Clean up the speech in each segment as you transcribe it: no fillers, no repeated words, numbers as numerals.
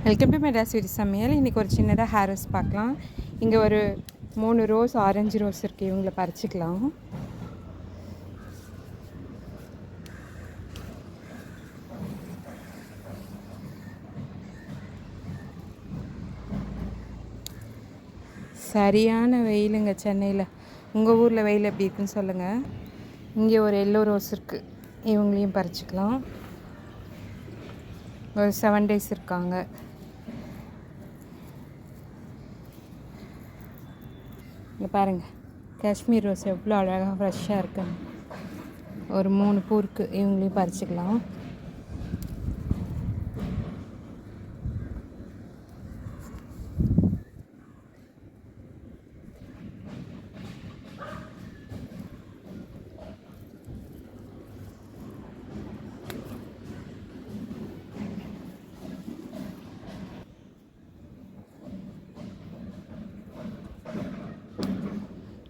Welcome to Madras வீட்டு சமையல். இன்றைக்கி ஒரு சின்னதாக ஹேர் ரோஸ் பார்க்கலாம். இங்கே ஒரு 3 ரோஸ், ஆரஞ்சு ரோஸ் இருக்குது. இவங்களை பறிச்சிக்கலாம். சரியான வெயிலுங்க சென்னையில். உங்கள் ஊரில் வெயில் எப்படி இருக்குன்னு சொல்லுங்கள். இங்கே ஒரு எல்லோ ரோஸ் இருக்குது. இவங்களையும் பறிச்சிக்கலாம். ஒரு 7 days இருக்காங்க. இங்கே பாருங்கள், காஷ்மீர் ரோஸ் எவ்வளோ அழகாக ஃப்ரெஷ்ஷாக இருக்குங்க. ஒரு 3 பூ இருக்குது. இவங்களையும் பறிச்சிக்கலாம்.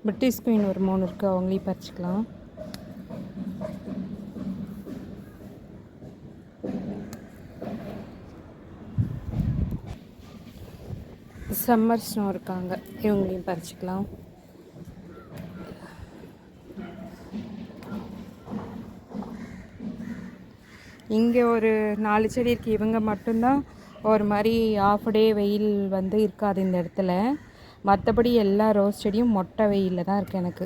பிரிட்டிஷ் குயின் ஒரு 3 இருக்குது. அவங்களையும் பறிச்சிக்கலாம். சம்மர் ஸ்னோ இருக்காங்க. இவங்களையும் பறிச்சிக்கலாம். இங்கே ஒரு 4 செடி இருக்குது. இவங்க மட்டும்தான் ஒரு மாதிரி ஆஃப் டே வெயில் இருக்காது இந்த இடத்துல. மற்றபடி எல்லா ரோஸ் செடியும் மொட்டை வெயிலில் தான் இருக்குது எனக்கு.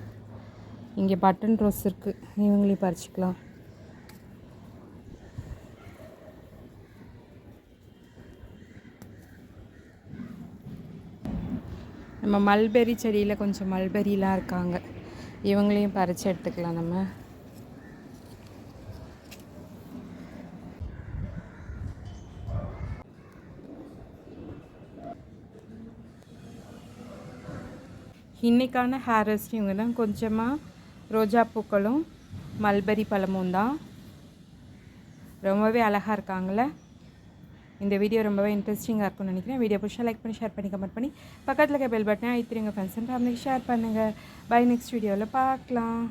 இங்கே பட்டன் ரோஸ் இருக்குது. இவங்களையும் பறிச்சிக்கலாம். நம்ம மல்பெரி செடியில் கொஞ்சம் மல்பெரிலாம் இருக்காங்க. இவங்களையும் பறித்து எடுத்துக்கலாம் நம்ம. இன்றைக்கான ஹேர் ரோஸ்ட் இவங்க தான். கொஞ்சமாக ரோஜா பூக்களும் மல்பெரி பழமும் தான். ரொம்பவே அழகாக இருக்காங்களே. இந்த வீடியோ ரொம்பவே இன்ட்ரெஸ்டிங்காக இருக்கும்னு நினைக்கிறேன். வீடியோ பிடிச்சா லைக் பண்ணி, ஷேர் பண்ணி, கமெண்ட் பண்ணி, பக்கத்தில் இருக்க பெல் பட்டனை அழுத்திடுங்க. ஃப்ரெண்ட்ஸ் அண்ட் ஃபேமிலிக்கு ஷேர் பண்ணுங்கள். பை, நெக்ஸ்ட் வீடியோவில் பார்க்கலாம்.